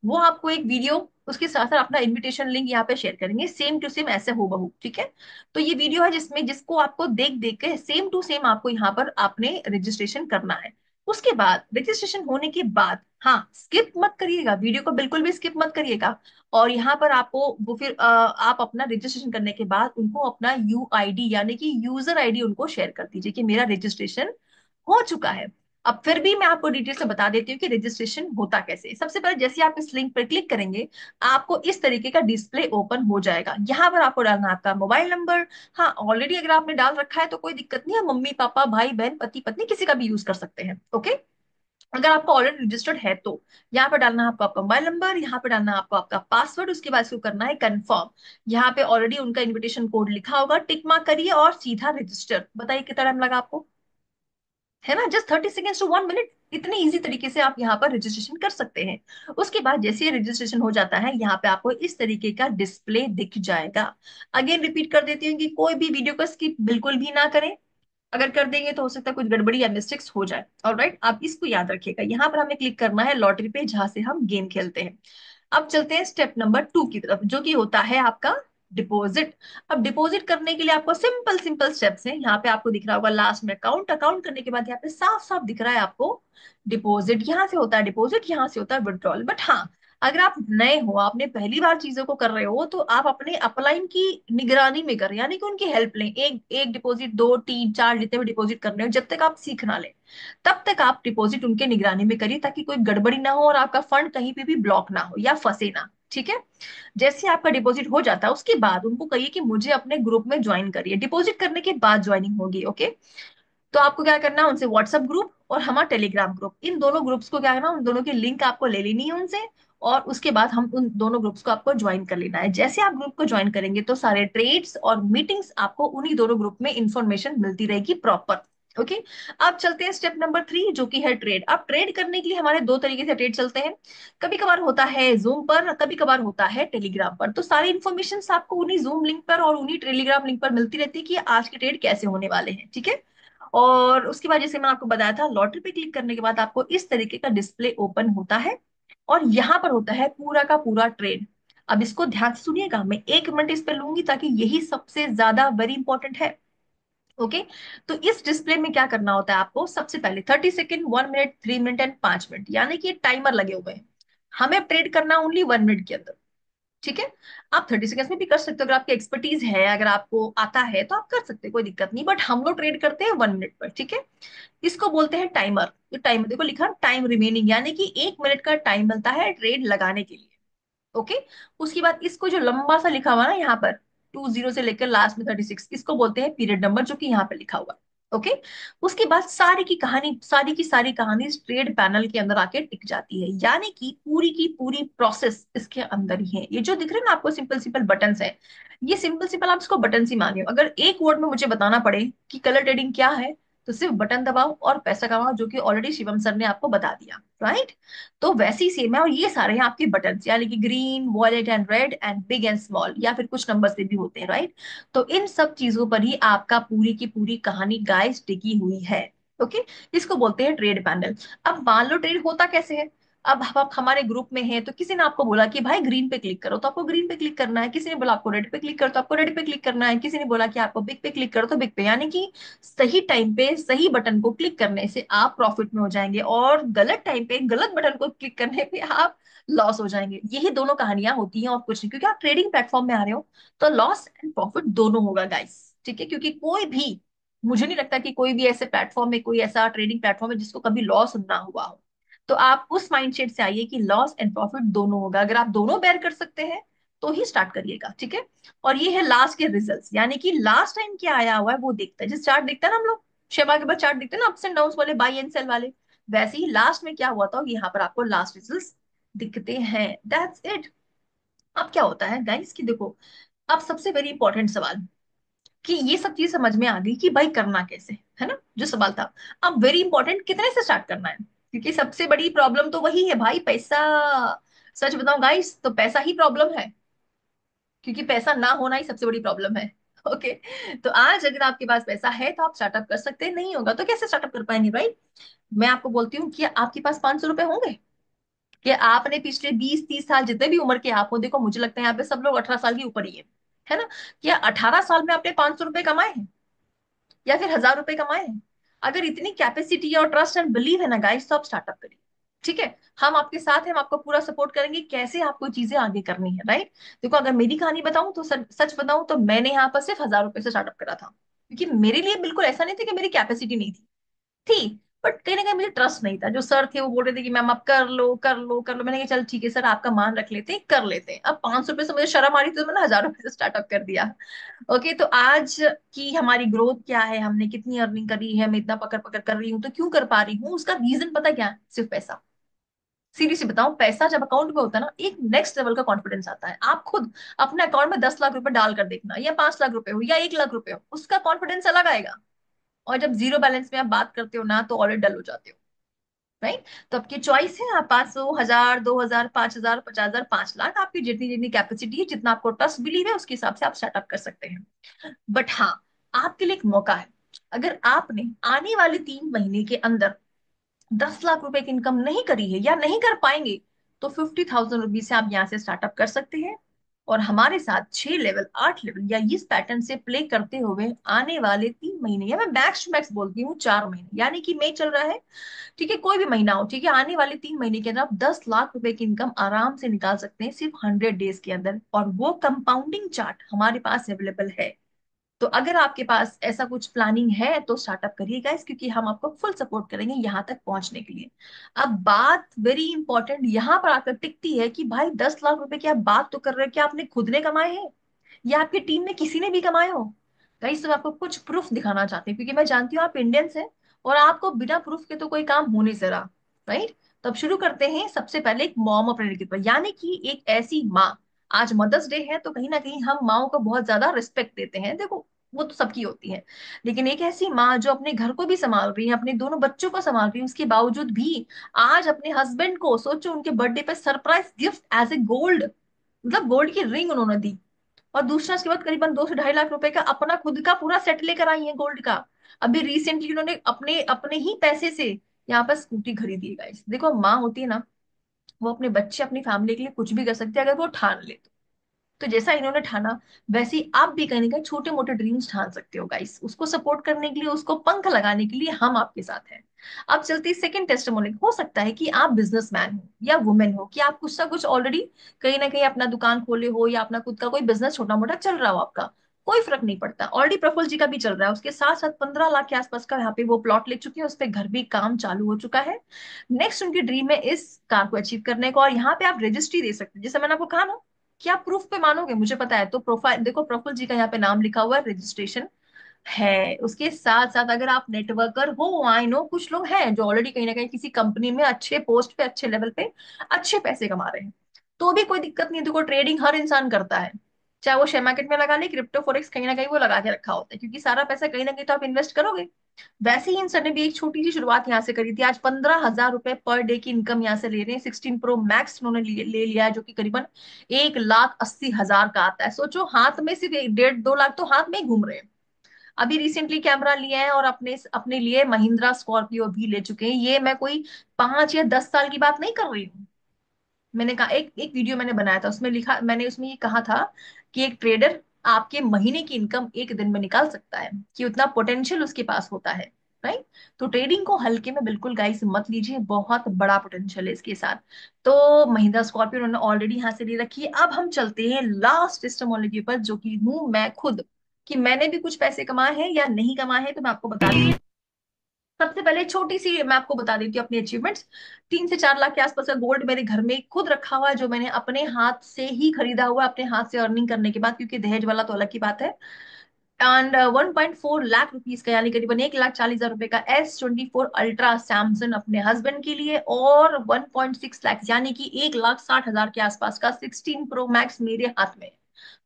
Speaker 2: वो आपको एक वीडियो, उसके साथ साथ अपना इनविटेशन लिंक यहाँ पे शेयर करेंगे, सेम टू सेम ऐसे हो बहू, ठीक है? तो ये वीडियो है जिसमें जिसको आपको देख देख के सेम टू सेम आपको यहाँ पर आपने रजिस्ट्रेशन करना है। उसके बाद रजिस्ट्रेशन होने के बाद, हाँ स्किप मत करिएगा, वीडियो को बिल्कुल भी स्किप मत करिएगा। और यहाँ पर आपको वो फिर आप अपना रजिस्ट्रेशन करने के बाद उनको अपना यूआईडी यानी कि यूजर आईडी उनको शेयर कर दीजिए कि मेरा रजिस्ट्रेशन हो चुका है। अब फिर भी मैं आपको डिटेल से बता देती हूँ कि रजिस्ट्रेशन होता कैसे है। सबसे पहले जैसे आप इस लिंक पर क्लिक करेंगे, आपको इस तरीके का डिस्प्ले ओपन हो जाएगा। यहाँ पर आपको डालना है आपका मोबाइल नंबर। हाँ ऑलरेडी अगर आपने डाल रखा है तो कोई दिक्कत नहीं है, मम्मी पापा भाई बहन पति पत्नी किसी का भी यूज कर सकते हैं, ओके? अगर आपका ऑलरेडी रजिस्टर्ड है तो यहाँ पे डालना है आपको आपका मोबाइल नंबर, यहाँ पे डालना है आपको आपका पासवर्ड, उसके बाद इसको करना है कंफर्म। यहाँ पे ऑलरेडी उनका इन्विटेशन कोड लिखा होगा, टिक मार्क करिए और सीधा रजिस्टर। बताइए कितना टाइम लगा आपको? है ना, जस्ट 30 सेकेंड्स टू 1 मिनट। इतने इजी तरीके से आप यहाँ पर रजिस्ट्रेशन कर सकते हैं। उसके बाद जैसे ये रजिस्ट्रेशन हो जाता है, यहाँ पे आपको इस तरीके का डिस्प्ले दिख जाएगा। अगेन रिपीट कर देती हूँ कि कोई भी वीडियो को स्किप बिल्कुल भी ना करें। अगर कर देंगे तो हो सकता है कुछ गड़बड़ी या मिस्टेक्स हो जाए। ऑलराइट, आप इसको याद रखिएगा। यहाँ पर हमें क्लिक करना है लॉटरी पे, जहां से हम गेम खेलते हैं। अब चलते हैं स्टेप नंबर 2 की तरफ, जो कि होता है आपका डिपॉजिट। अब डिपॉजिट करने के लिए आपको सिंपल सिंपल स्टेप्स हैं। यहाँ पे आपको दिख रहा होगा लास्ट में अकाउंट, अकाउंट करने के बाद यहाँ पे साफ साफ दिख रहा है आपको डिपॉजिट। यहाँ से होता है डिपॉजिट, यहाँ से होता है विड्रॉल। बट हाँ, अगर आप नए हो, आपने पहली बार चीजों को कर रहे हो, तो आप अपने अपलाइन की निगरानी में करें, यानी कि उनकी हेल्प लें। एक एक डिपॉजिट, दो, तीन, चार, जितने भी डिपॉजिट करने हो, जब तक आप सीख ना लें तब तक आप डिपॉजिट उनके निगरानी में करिए, ताकि कोई गड़बड़ी ना हो और आपका फंड कहीं पे भी ब्लॉक ना हो या फंसे ना। ठीक है। जैसे आपका डिपॉजिट हो जाता है, उसके बाद उनको कहिए कि मुझे अपने ग्रुप में ज्वाइन करिए। डिपॉजिट करने के बाद ज्वाइनिंग होगी, ओके। तो आपको क्या करना है, उनसे व्हाट्सएप ग्रुप और हमारा टेलीग्राम ग्रुप, इन दोनों ग्रुप्स को क्या करना, उन दोनों की लिंक आपको ले लेनी है उनसे। और उसके बाद हम उन दोनों ग्रुप्स को आपको ज्वाइन कर लेना है। जैसे आप ग्रुप को ज्वाइन करेंगे तो सारे ट्रेड्स और मीटिंग्स आपको उन्हीं दोनों ग्रुप में इंफॉर्मेशन मिलती रहेगी प्रॉपर। ओके। अब चलते हैं स्टेप नंबर 3, जो कि है ट्रेड। अब ट्रेड करने के लिए हमारे दो तरीके से ट्रेड चलते हैं। कभी कभार होता है जूम पर, कभी कभार होता है टेलीग्राम पर। तो सारी इन्फॉर्मेशन आपको उन्हीं जूम लिंक पर और उन्हीं टेलीग्राम लिंक पर मिलती रहती है कि आज के ट्रेड कैसे होने वाले हैं। ठीक है। और उसके बाद जैसे मैंने आपको बताया था, लॉटरी पे क्लिक करने के बाद आपको इस तरीके का डिस्प्ले ओपन होता है, और यहाँ पर होता है पूरा का पूरा ट्रेड। अब इसको ध्यान से सुनिएगा, मैं 1 मिनट इस पे लूंगी, ताकि यही सबसे ज्यादा वेरी इंपॉर्टेंट है। ओके। तो इस डिस्प्ले में क्या करना होता है आपको, सबसे पहले 30 second, 1 minute, 3 minute and 5 minute, यानी कि टाइमर लगे हुए हैं। हमें ट्रेड करना ओनली 1 मिनट के अंदर। ठीक है। आप 30 सेकेंड्स में भी कर सकते हो, अगर आपकी एक्सपर्टीज है, अगर आपको आता है तो आप कर सकते हो, कोई दिक्कत नहीं। बट हम लोग ट्रेड करते हैं 1 मिनट पर। ठीक है। इसको बोलते हैं टाइमर। तो टाइमर देखो लिखा टाइम रिमेनिंग, यानी कि 1 मिनट का टाइम मिलता है ट्रेड लगाने के लिए। ओके। उसके बाद इसको जो लंबा सा लिखा हुआ ना यहाँ पर, 20 से लेकर लास्ट में 36, इसको बोलते हैं पीरियड नंबर, जो कि यहाँ पे लिखा हुआ। ओके। उसके बाद सारी की कहानी, सारी की सारी कहानी इस ट्रेड पैनल के अंदर आके टिक जाती है, यानी कि पूरी की पूरी प्रोसेस इसके अंदर ही है। ये जो दिख रहे हैं ना आपको सिंपल सिंपल बटन है, ये सिंपल सिंपल आप इसको बटन ही मानिए। अगर एक वर्ड में मुझे बताना पड़े कि कलर ट्रेडिंग क्या है, तो सिर्फ बटन दबाओ और पैसा कमाओ, जो कि ऑलरेडी शिवम सर ने आपको बता दिया, राइट। तो वैसे ही सेम है, और ये सारे हैं आपके बटन, यानी कि green, violet and red and big and small, या फिर कुछ नंबर से भी होते हैं, राइट। तो इन सब चीजों पर ही आपका पूरी की पूरी कहानी गाइस टिकी हुई है। ओके। इसको बोलते हैं ट्रेड पैनल। अब मान लो ट्रेड होता कैसे है। अब आप हमारे ग्रुप में हैं, तो किसी ने आपको बोला कि भाई ग्रीन पे क्लिक करो, तो आपको ग्रीन पे क्लिक करना है। किसी ने बोला आपको रेड पे क्लिक करो, तो आपको रेड पे क्लिक करना है। किसी ने बोला कि आपको बिग पे क्लिक करो, तो बिग पे, यानी कि सही टाइम पे सही बटन को क्लिक करने से आप प्रॉफिट में हो जाएंगे, और गलत टाइम पे गलत बटन को क्लिक करने पे आप लॉस हो जाएंगे। यही दोनों कहानियां होती हैं और कुछ नहीं, क्योंकि आप ट्रेडिंग प्लेटफॉर्म में आ रहे हो, तो लॉस एंड प्रॉफिट दोनों होगा गाइस। ठीक है। क्योंकि कोई भी, मुझे नहीं लगता कि कोई भी ऐसे प्लेटफॉर्म है, कोई ऐसा ट्रेडिंग प्लेटफॉर्म है जिसको कभी लॉस ना हुआ हो। तो आप उस माइंडसेट से आइए कि लॉस एंड प्रॉफिट दोनों होगा। अगर आप दोनों बेयर कर सकते हैं तो ही स्टार्ट करिएगा। ठीक है। और ये है लास्ट के रिजल्ट्स, यानी कि लास्ट टाइम क्या आया हुआ है वो देखता है। जिस चार्ट देखता है ना हम लोग, शेबा के बाद चार्ट देखते हैं ना, अप्स एंड डाउन्स वाले, बाई एंड सेल वाले, वैसे ही लास्ट में क्या हुआ था, यहाँ पर आपको लास्ट रिजल्ट्स दिखते हैं। That's it. अब क्या होता है गाइस कि देखो, अब सबसे वेरी इंपॉर्टेंट सवाल, कि ये सब चीज समझ में आ गई कि भाई करना कैसे है ना, जो सवाल था। अब वेरी इंपॉर्टेंट, कितने से स्टार्ट करना है, क्योंकि सबसे बड़ी प्रॉब्लम तो वही है भाई, पैसा। सच बताऊं गाइस, तो पैसा ही प्रॉब्लम है, क्योंकि पैसा ना होना ही सबसे बड़ी प्रॉब्लम है। ओके। तो आज अगर आपके पास पैसा है तो आप स्टार्टअप कर सकते हैं, नहीं होगा तो कैसे स्टार्टअप कर पाएंगे भाई। मैं आपको बोलती हूँ कि आपके पास 500 रुपए होंगे, कि आपने पिछले 20-30 साल, जितने भी उम्र के आप हो, देखो मुझे लगता है यहाँ पे सब लोग 18 साल की ऊपर ही है ना, क्या 18 साल में आपने 500 रुपए कमाए हैं, या फिर 1000 रुपए कमाए हैं। अगर इतनी कैपेसिटी और ट्रस्ट एंड बिलीव है ना गाइस, तो आप स्टार्टअप करिए। ठीक है। हम आपके साथ हैं, हम आपको पूरा सपोर्ट करेंगे कैसे आपको चीजें आगे करनी है, राइट। देखो अगर मेरी कहानी बताऊं तो सच बताऊं तो मैंने यहाँ पर सिर्फ 1000 रुपए से स्टार्टअप करा था, क्योंकि मेरे लिए बिल्कुल ऐसा नहीं था कि मेरी कैपेसिटी नहीं थी। बट कहीं ना कहीं मुझे ट्रस्ट नहीं था। जो सर थे वो बोल रहे थे कि मैम आप कर लो कर लो कर लो, मैंने कहा चल ठीक है सर, आपका मान रख लेते हैं, कर लेते हैं। अब 500 रुपए से मुझे शर्म आ रही थी, तो मैंने 1000 रुपए से स्टार्टअप कर दिया। ओके। तो आज की हमारी ग्रोथ क्या है, हमने कितनी अर्निंग करी है, मैं इतना पकड़ पकड़ कर रही हूँ, तो क्यों कर पा रही हूँ, उसका रीजन पता क्या है, सिर्फ पैसा। सीरियसली बताऊं, पैसा जब अकाउंट में होता है ना, एक नेक्स्ट लेवल का कॉन्फिडेंस आता है। आप खुद अपने अकाउंट में 10 लाख रुपए डाल कर देखना, या 5 लाख रुपए हो या 1 लाख रुपए हो, उसका कॉन्फिडेंस अलग आएगा। और जब जीरो बैलेंस में आप बात करते हो ना, तो और डल हो जाते हो, राइट। तो आपकी चॉइस है, आप 500, 1000, 2000, 5000, 50,000, 5 लाख, आपकी जितनी जितनी कैपेसिटी है, जितना आपको ट्रस्ट बिलीव है, उसके हिसाब से आप स्टार्टअप कर सकते हैं। बट हाँ, आपके लिए एक मौका है। अगर आपने आने वाले 3 महीने के अंदर 10 लाख रुपए की इनकम नहीं करी है या नहीं कर पाएंगे, तो 50,000 रुपीज से आप यहाँ से स्टार्टअप कर सकते हैं। और हमारे साथ 6 लेवल 8 लेवल या इस पैटर्न से प्ले करते हुए आने वाले 3 महीने, या मैं मैक्स टू मैक्स बोलती हूँ 4 महीने, यानी कि मई चल रहा है, ठीक है, कोई भी महीना हो, ठीक है, आने वाले 3 महीने के अंदर आप 10 लाख रुपए की इनकम आराम से निकाल सकते हैं सिर्फ 100 डेज के अंदर, और वो कंपाउंडिंग चार्ट हमारे पास अवेलेबल है। तो अगर आपके पास ऐसा कुछ प्लानिंग है तो स्टार्टअप करिए गाइस, क्योंकि हम आपको फुल सपोर्ट करेंगे यहाँ तक पहुंचने के लिए। अब बात वेरी इंपॉर्टेंट यहाँ पर आकर टिकती है कि भाई 10 लाख रुपए की आप बात तो कर रहे हैं, क्या आपने खुद ने कमाए हैं या आपकी टीम में किसी ने भी कमाए हो? गाइस, तो मैं आपको कुछ प्रूफ दिखाना चाहती हूँ, क्योंकि मैं जानती हूँ आप इंडियंस हैं और आपको बिना प्रूफ के तो कोई काम हो नहीं सकता, राइट? तो अब शुरू करते हैं सबसे पहले एक मॉम अपने के ऊपर, यानी कि एक ऐसी माँ। आज मदर्स डे है तो कहीं ना कहीं हम माओ को बहुत ज्यादा रिस्पेक्ट देते हैं, देखो वो तो सबकी होती है, लेकिन एक ऐसी माँ जो अपने घर को भी संभाल रही है, अपने दोनों बच्चों को संभाल रही है, उसके बावजूद भी आज अपने हस्बैंड को सोचो उनके बर्थडे पे surprise gift as a gold, मतलब गोल्ड की रिंग उन्होंने दी। और दूसरा उसके बाद करीबन 2 से 2.5 लाख रुपए का अपना खुद का पूरा सेट लेकर आई है गोल्ड का। अभी रिसेंटली उन्होंने अपने अपने ही पैसे से यहाँ पर स्कूटी खरीदी है गाइस। देखो माँ होती है ना, वो अपने बच्चे अपनी फैमिली के लिए कुछ भी कर सकती है अगर वो ठान ले तो जैसा इन्होंने ठाना, वैसे ही आप भी कहीं ना कहीं छोटे मोटे ड्रीम्स ठान सकते हो गाइस। उसको सपोर्ट करने के लिए, उसको पंख लगाने के लिए हम आपके साथ हैं। अब चलते सेकंड टेस्टिमोनी। हो सकता है कि आप बिजनेसमैन हो या वुमेन हो, कि आप कुछ ना कुछ ऑलरेडी कहीं ना कहीं अपना दुकान खोले हो या अपना खुद का कोई बिजनेस छोटा मोटा चल रहा हो आपका, कोई फर्क नहीं पड़ता। ऑलरेडी प्रफुल्ल जी का भी चल रहा है, उसके साथ साथ 15 लाख के आसपास का यहाँ पे वो प्लॉट ले चुके हैं, उस पर घर भी काम चालू हो चुका है। नेक्स्ट उनकी ड्रीम है इस कार को अचीव करने को, और यहाँ पे आप रजिस्ट्री दे सकते हैं, जैसे मैंने आपको कहा ना कि आप प्रूफ पे मानोगे, मुझे पता है। तो प्रोफाइल देखो, प्रफुल्ल जी का यहाँ पे नाम लिखा हुआ है, रजिस्ट्रेशन है। उसके साथ साथ अगर आप नेटवर्कर हो, आई नो कुछ लोग हैं जो ऑलरेडी कहीं ना कहीं किसी कंपनी में अच्छे पोस्ट पे, अच्छे लेवल पे अच्छे पैसे कमा रहे हैं, तो भी कोई दिक्कत नहीं। देखो ट्रेडिंग हर इंसान करता है, चाहे वो शेयर मार्केट में लगा ले, क्रिप्टो फॉरेक्स कहीं ना कहीं वो लगा के रखा होता है, क्योंकि सारा पैसा कहीं ना कहीं तो आप इन्वेस्ट करोगे। वैसे ही इन सर ने भी एक छोटी सी शुरुआत यहाँ से करी थी। आज 15,000 रुपए पर डे की इनकम यहाँ से ले रहे हैं। 16 प्रो मैक्स उन्होंने ले लिया है, जो कि करीबन 1,80,000 का आता है। सोचो, हाथ में सिर्फ 1.5 2 लाख तो हाथ में ही घूम रहे हैं। अभी रिसेंटली कैमरा लिया है और अपने अपने लिए महिंद्रा स्कॉर्पियो भी ले चुके हैं। ये मैं कोई 5 या 10 साल की बात नहीं कर रही हूँ। मैंने कहा, एक एक वीडियो मैंने बनाया था, उसमें लिखा, मैंने उसमें ये कहा था कि एक ट्रेडर आपके महीने की इनकम एक दिन में निकाल सकता है, कि उतना पोटेंशियल उसके पास होता है, राइट? तो ट्रेडिंग को हल्के में बिल्कुल गाइस मत लीजिए, बहुत बड़ा पोटेंशियल है इसके साथ। तो महिंद्रा स्कॉर्पियो उन्होंने ऑलरेडी यहाँ से ले रखी है। अब हम चलते हैं लास्ट सिस्टमोलॉजी पर, जो कि हूँ मैं खुद, कि मैंने भी कुछ पैसे कमाए हैं या नहीं कमाए हैं, तो मैं आपको बता देती हूँ। सबसे पहले छोटी सी मैं आपको बता देती हूँ अपनी अचीवमेंट्स। 3 से 4 लाख के आसपास का गोल्ड मेरे घर में खुद रखा हुआ है, जो मैंने अपने हाथ से ही खरीदा हुआ है, अपने हाथ से अर्निंग करने के बाद, क्योंकि दहेज वाला तो अलग की बात है। एंड 1.4 लाख रुपीज का, यानी करीबन 1,40,000 रुपए का S24 अल्ट्रा सैमसंग अपने हस्बैंड के लिए, और 1.6 लाख यानी कि 1,60,000 के आसपास का 16 प्रो मैक्स मेरे हाथ में है।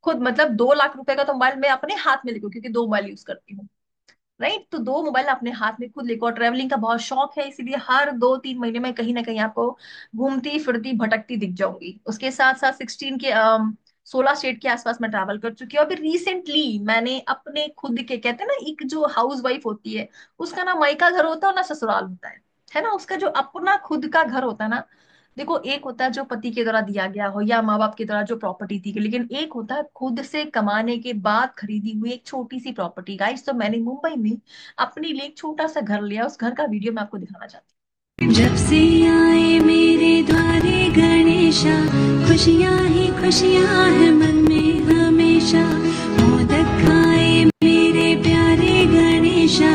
Speaker 2: खुद मतलब 2 लाख रुपए का तो मोबाइल मैं अपने हाथ में लेकर, क्योंकि दो मोबाइल यूज करती हूँ, राइट? तो दो मोबाइल अपने हाथ में खुद लेकर, और ट्रैवलिंग का बहुत शौक है, इसीलिए हर 2 3 महीने में कहीं ना कहीं आपको घूमती फिरती भटकती दिख जाऊंगी। उसके साथ साथ 16 स्टेट के आसपास मैं ट्रैवल कर चुकी हूँ। अभी रिसेंटली मैंने अपने खुद के, कहते हैं ना, एक जो हाउस वाइफ होती है उसका ना मायका घर होता है ना ससुराल होता है ना? उसका जो अपना खुद का घर होता है ना, देखो एक होता है जो पति के द्वारा दिया गया हो या माँ बाप के द्वारा जो प्रॉपर्टी थी, लेकिन एक होता है खुद से कमाने के बाद खरीदी हुई एक छोटी सी प्रॉपर्टी। गाइस, तो मैंने मुंबई में अपने लिए एक छोटा सा घर लिया, उस घर का वीडियो मैं आपको दिखाना चाहती
Speaker 3: जब से आए मेरे द्वारे गणेशा, खुशियाँ ही खुशियाँ है मन में हमेशा। मोदक खाए मेरे प्यारे गणेशा,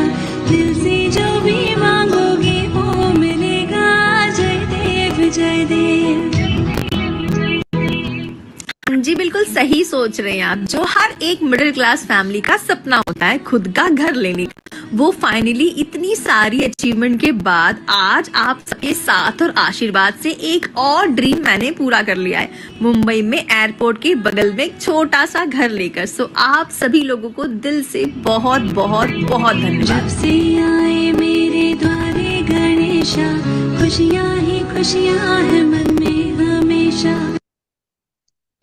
Speaker 3: दिल से जो भी मांगोगे वो मिलेगा। जय देव जय देव।
Speaker 4: जी बिल्कुल सही सोच रहे हैं आप। जो हर एक मिडिल क्लास फैमिली का सपना होता है खुद का घर लेने का, वो फाइनली इतनी सारी अचीवमेंट के बाद आज आप सबके साथ और आशीर्वाद से एक और ड्रीम मैंने पूरा कर लिया है, मुंबई में एयरपोर्ट के बगल में एक छोटा सा घर लेकर। सो आप सभी लोगों को दिल से बहुत बहुत बहुत धन्यवाद।
Speaker 3: जब से आए मेरे द्वारे गणेशा, खुशियाँ ही खुशियाँ है मन में हमेशा।
Speaker 2: हूँ।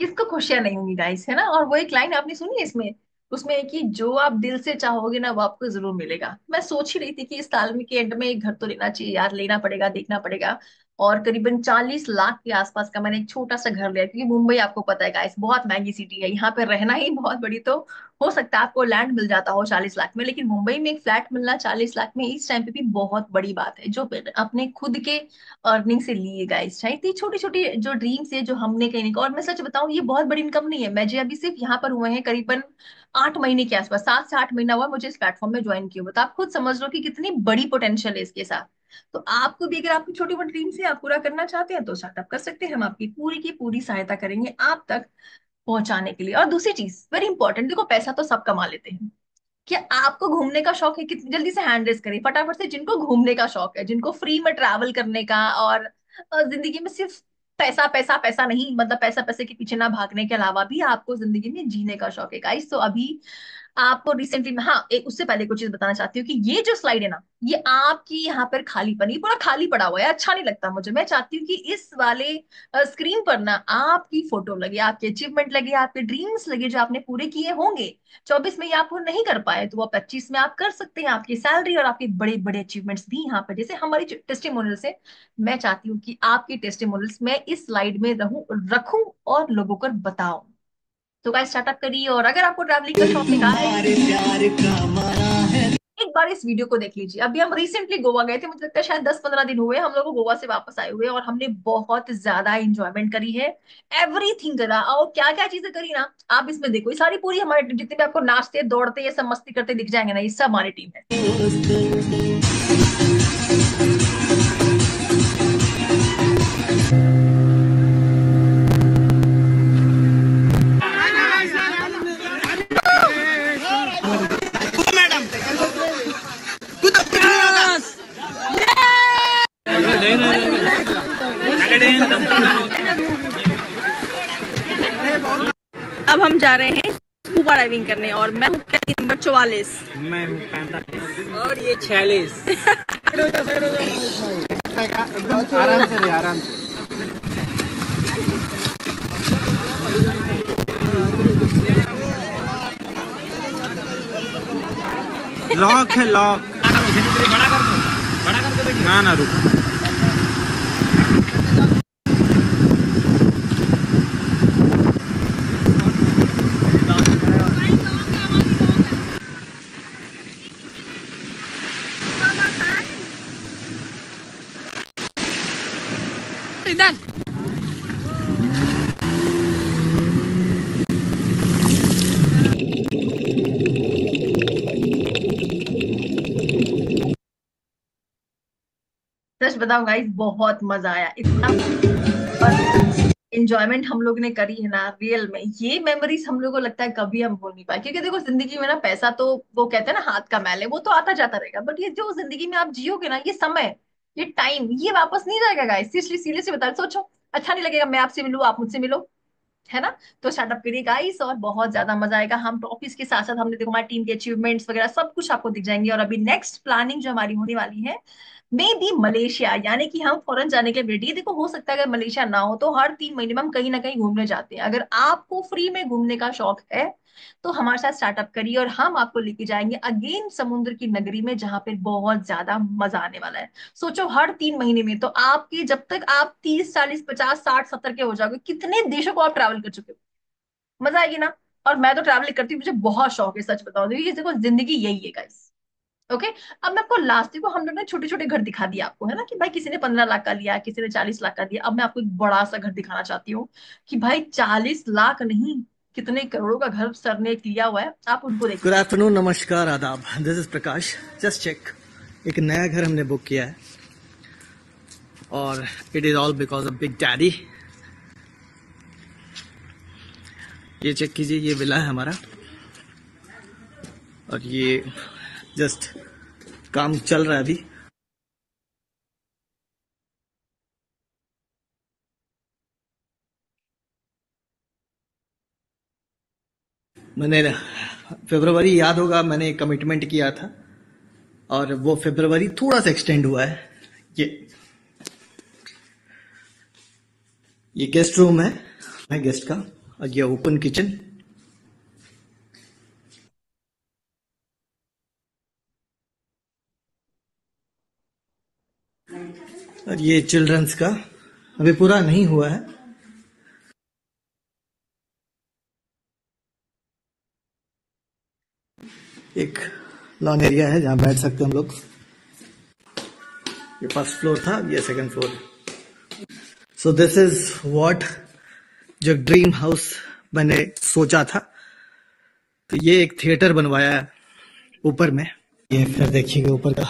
Speaker 2: किसको खुशियां नहीं होंगी गाइस, है ना? और वो एक लाइन आपने सुनी है इसमें, उसमें है कि जो आप दिल से चाहोगे ना वो आपको जरूर मिलेगा। मैं सोच ही रही थी कि इस साल में के एंड में एक घर तो लेना चाहिए यार, लेना पड़ेगा, देखना पड़ेगा। और करीबन 40 लाख के आसपास का मैंने एक छोटा सा घर लिया, क्योंकि मुंबई आपको पता है गाइस बहुत महंगी सिटी है, यहाँ पे रहना ही बहुत बड़ी। तो हो सकता है आपको लैंड मिल जाता हो 40 लाख में, लेकिन मुंबई में एक फ्लैट मिलना 40 लाख में इस टाइम पे भी बहुत बड़ी बात है, जो अपने खुद के अर्निंग से लिए गाइस। शायद ये छोटी छोटी जो ड्रीम्स है जो हमने कहीं नहीं, और मैं सच बताऊं ये बहुत बड़ी इनकम नहीं है। मैं जो अभी सिर्फ यहाँ पर हुए हैं करीबन 8 महीने के आसपास, 7 से 8 महीना हुआ मुझे इस प्लेटफॉर्म में ज्वाइन किया हुआ, तो आप खुद समझ लो कि कितनी बड़ी पोटेंशियल है इसके साथ। तो आपको भी अगर आपकी छोटी मोटी ड्रीम्स है आप पूरा करना चाहते हैं तो स्टार्टअप कर सकते हैं, हम आपकी पूरी की पूरी सहायता करेंगे आप तक पहुंचाने के लिए। और दूसरी चीज वेरी इंपॉर्टेंट, देखो पैसा तो सब कमा लेते हैं, क्या आपको घूमने का शौक है? कितनी जल्दी से हैंड रेस करें फटाफट से जिनको घूमने का शौक है, जिनको फ्री में ट्रैवल करने का, और जिंदगी में सिर्फ पैसा पैसा पैसा नहीं, मतलब पैसा पैसे के पीछे ना भागने के अलावा भी आपको जिंदगी में जीने का शौक है गाइस। तो अभी आपको रिसेंटली में, हाँ एक उससे पहले कुछ चीज बताना चाहती हूँ कि ये जो स्लाइड है ना, ये आपकी यहाँ पर खालीपन, ये पूरा खाली पड़ा हुआ है, अच्छा नहीं लगता मुझे। मैं चाहती हूँ कि इस वाले स्क्रीन पर ना आपकी फोटो लगे, आपके अचीवमेंट लगे, आपके ड्रीम्स लगे जो आपने पूरे किए होंगे। 24 में ये आप पूरा नहीं कर पाए तो वो 25 में आप कर सकते हैं, आपकी सैलरी और आपके बड़े बड़े अचीवमेंट्स भी यहाँ पर, जैसे हमारी टेस्टिमोनियल्स है। मैं चाहती हूँ कि आपकी टेस्टिमोनियल्स मैं इस स्लाइड में रहूं, रखूं और लोगों को बताऊं। तो गाइस स्टार्टअप करिए, और अगर आपको ट्रैवलिंग का शौक है एक बार इस वीडियो को देख लीजिए। अभी हम रिसेंटली गोवा गए थे, मुझे लगता है शायद 10-15 दिन हुए हम लोग को गोवा से वापस आए हुए, और हमने बहुत ज्यादा इंजॉयमेंट करी है, एवरीथिंग करा। और क्या क्या चीजें करी ना आप इसमें देखो, ये सारी पूरी हमारी टीम, जितने भी आपको नाचते दौड़ते ये सब मस्ती करते दिख जाएंगे ना, ये सब हमारी टीम है।
Speaker 4: अब हम जा रहे हैं स्कूबा डाइविंग करने, और मैं हूँ नंबर 44।
Speaker 1: मैं हूँ 45 और ये 46। आराम से रे, आराम से। लॉक है, लॉक। बड़ा कर दो ना ना, रुक।
Speaker 4: इधर
Speaker 2: सच बताओ गाइस बहुत मजा आया, इतना एंजॉयमेंट हम लोग ने करी है ना, रियल में ये मेमोरीज हम लोग को लगता है कभी हम भूल नहीं पाए। क्योंकि देखो जिंदगी में ना पैसा तो वो कहते हैं ना हाथ का मैल है, वो तो आता जाता रहेगा, बट ये जो जिंदगी में आप जियोगे ना, ये समय, ये टाइम, ये वापस नहीं जाएगा गाइस। सीरियसली सीरियसली बता, सोचो अच्छा नहीं लगेगा मैं आपसे मिलूं आप मुझसे मिलो, है ना? तो स्टार्टअप करिए गाइस और बहुत ज्यादा मजा आएगा। हम ट्रॉफीज के साथ साथ हमने देखो हमारी टीम के अचीवमेंट्स वगैरह सब कुछ आपको दिख जाएंगे। और अभी नेक्स्ट प्लानिंग जो हमारी होने वाली है मे बी मलेशिया, यानी कि हम फॉरेन जाने के लिए रेडी है। देखो हो सकता है अगर मलेशिया ना हो तो हर 3 महीने में हम कहीं ना कहीं घूमने जाते हैं। अगर आपको फ्री में घूमने का शौक है तो हमारे साथ स्टार्टअप करिए, और हम आपको लेके जाएंगे अगेन समुद्र की नगरी में, जहां पे बहुत ज्यादा मजा आने वाला है। सोचो हर 3 महीने में, तो आपके जब तक आप 30 40 50 60 70 के हो जाओगे, कितने देशों को आप ट्रैवल कर चुके हो, मजा आएगी ना? और मैं तो ट्रैवल करती हूँ, मुझे बहुत शौक है सच बताओ तो, ये देखो जिंदगी यही है गाइस। ओके, अब मैं आपको लास्ट, देखो हम लोग ने छोटे छोटे घर दिखा दिया आपको, है ना, कि भाई किसी ने 15 लाख का लिया, किसी ने 40 लाख का दिया। अब मैं आपको एक बड़ा सा घर दिखाना चाहती हूँ कि भाई 40 लाख नहीं, कितने करोड़ों का घर सर ने एक लिया हुआ है, आप उनको देखिए।
Speaker 5: गुड आफ्टरनून, नमस्कार, आदाब। This is Prakash. Just check, एक नया घर हमने बुक किया है और it is all because of big daddy. ये चेक कीजिए, ये विला है हमारा, और ये जस्ट काम चल रहा है अभी। मैंने फरवरी, याद होगा मैंने कमिटमेंट किया था, और वो फरवरी थोड़ा सा एक्सटेंड हुआ है। ये गेस्ट रूम है गेस्ट का, और ये ओपन किचन। और ये चिल्ड्रंस का अभी पूरा नहीं हुआ है। एक लॉन एरिया है जहां बैठ सकते हैं हम लोग। ये फर्स्ट फ्लोर था, ये second floor. So this is what जो ड्रीम हाउस मैंने सोचा था। तो ये एक थिएटर बनवाया है ऊपर में। ये फिर देखिएगा ऊपर का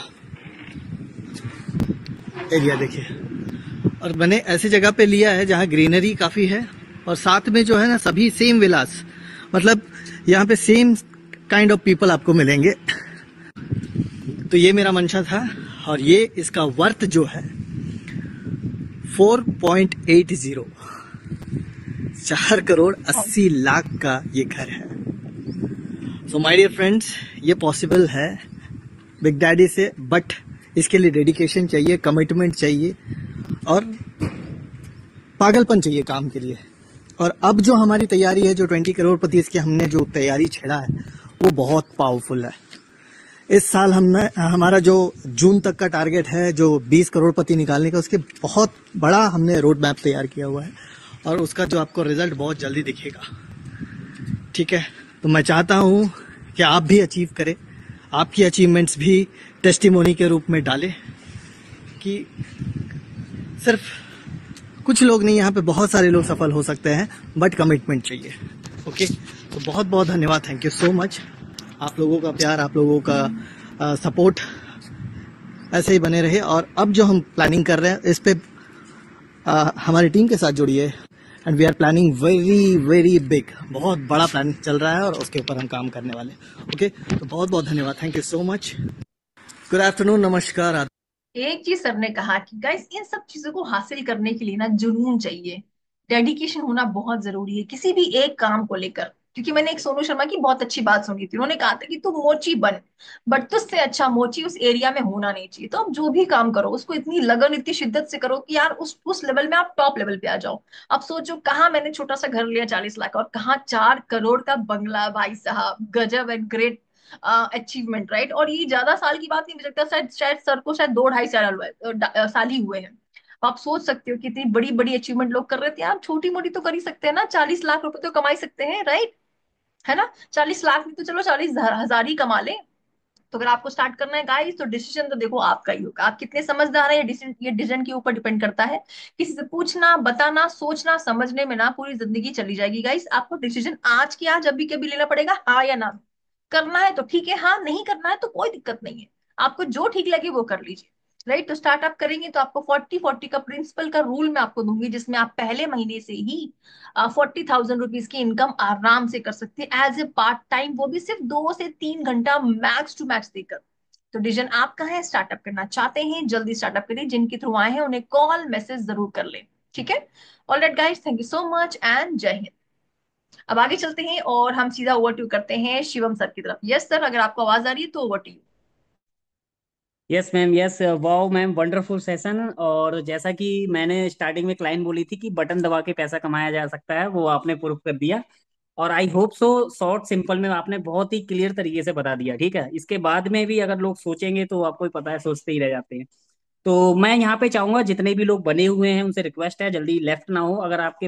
Speaker 5: एरिया देखिए। और मैंने ऐसी जगह पे लिया है जहाँ ग्रीनरी काफी है और साथ में जो है ना सभी सेम विलास, मतलब यहाँ पे सेम काइंड ऑफ पीपल आपको मिलेंगे। तो ये मेरा मंशा था और ये इसका वर्थ जो है 4.80 4 करोड़ 80 लाख का ये घर है। सो माय डियर फ्रेंड्स, ये पॉसिबल है बिग डैडी से, बट इसके लिए डेडिकेशन चाहिए, कमिटमेंट चाहिए और पागलपन चाहिए काम के लिए। और अब जो हमारी तैयारी है, जो 20 करोड़पति इसकी हमने जो तैयारी छेड़ा है, वो बहुत पावरफुल है। इस साल हमारा जो जून तक का टारगेट है जो 20 करोड़पति निकालने का, उसके बहुत बड़ा हमने रोड मैप तैयार किया हुआ है और उसका जो आपको रिजल्ट बहुत जल्दी दिखेगा। ठीक है, तो मैं चाहता हूं कि आप भी अचीव करें, आपकी अचीवमेंट्स भी टेस्टिमोनी के रूप में डालें कि सिर्फ कुछ लोग नहीं, यहाँ पे बहुत सारे लोग सफल हो सकते हैं, बट कमिटमेंट चाहिए। ओके, तो बहुत बहुत धन्यवाद, थैंक यू सो मच। आप लोगों का प्यार, आप लोगों का सपोर्ट ऐसे ही बने रहे। और अब जो हम प्लानिंग कर रहे हैं इस पे हमारी टीम के साथ जुड़िए and we are planning very very big. बहुत बड़ा प्लान चल रहा है और उसके ऊपर हम काम करने वाले हैं। ओके, तो बहुत बहुत धन्यवाद, thank you so much. Good afternoon, नमस्कार।
Speaker 2: एक चीज सर ने कहा कि गाइस इन सब चीजों को हासिल करने के लिए ना जुनून चाहिए, डेडिकेशन होना बहुत जरूरी है किसी भी एक काम को लेकर। क्योंकि मैंने एक सोनू शर्मा की बहुत अच्छी बात सुनी थी, उन्होंने कहा था कि तू मोची बन, बट तुझसे अच्छा मोची उस एरिया में होना नहीं चाहिए। तो आप जो भी काम करो उसको इतनी लगन, इतनी शिद्दत से करो कि यार उस लेवल में आप टॉप लेवल पे आ जाओ। अब सोचो, कहाँ मैंने छोटा सा घर लिया 40 लाख और कहाँ 4 करोड़ का बंगला। भाई साहब गजब एंड ग्रेट अचीवमेंट, राइट। और ये ज्यादा साल की बात नहीं, मुझे लगता है शायद शायद सर को शायद 2-2.5 साल साल ही हुए हैं। आप सोच सकते हो कि इतनी बड़ी बड़ी अचीवमेंट लोग कर रहे थे, आप छोटी मोटी तो कर ही सकते हैं ना। 40 लाख रुपए तो कमा ही सकते हैं, राइट, है ना। 40 लाख नहीं तो चलो 40,000 ही कमा ले। तो अगर आपको स्टार्ट करना है गाइस, तो डिसीजन तो देखो आपका ही होगा, आप कितने समझदार हैं ये डिसीजन के ऊपर डिपेंड करता है। किसी से पूछना, बताना, सोचना, समझने में ना पूरी जिंदगी चली जाएगी गाइस। आपको डिसीजन आज की आज अभी कभी लेना पड़ेगा, हाँ या ना। करना है तो ठीक है, हाँ नहीं करना है तो कोई दिक्कत नहीं है। आपको जो ठीक लगे वो कर लीजिए, राइट। तो स्टार्टअप करेंगे तो आपको 40-40 का प्रिंसिपल का रूल मैं आपको दूंगी, जिसमें आप पहले महीने से ही 40,000 रुपीज की इनकम आराम से कर सकते हैं एज ए पार्ट टाइम, वो भी सिर्फ 2 से 3 घंटा मैक्स टू मैक्स देकर। तो डिसीजन आपका है, स्टार्टअप करना चाहते हैं जल्दी स्टार्टअप करिए, जिनके थ्रू आए हैं उन्हें कॉल मैसेज जरूर कर लें, ठीक है। All right guys, thank you so much and जय हिंद। अब आगे चलते हैं और हम सीधा ओवर टू करते हैं शिवम सर की तरफ। यस सर, अगर आपको आवाज आ रही है तो over to you.
Speaker 1: Yes ma'am, yes, wow ma'am, wonderful session. और जैसा कि मैंने स्टार्टिंग में क्लाइंट बोली थी कि बटन दबा के पैसा कमाया जा सकता है, वो आपने प्रूव कर दिया। और I hope so, short simple में आपने बहुत ही क्लियर तरीके से बता दिया। ठीक है, इसके बाद में भी अगर लोग सोचेंगे तो आपको ही पता है, सोचते ही रह जाते हैं। तो मैं यहाँ पे चाहूंगा जितने भी लोग बने हुए हैं उनसे रिक्वेस्ट है जल्दी लेफ्ट ना हो। अगर आपके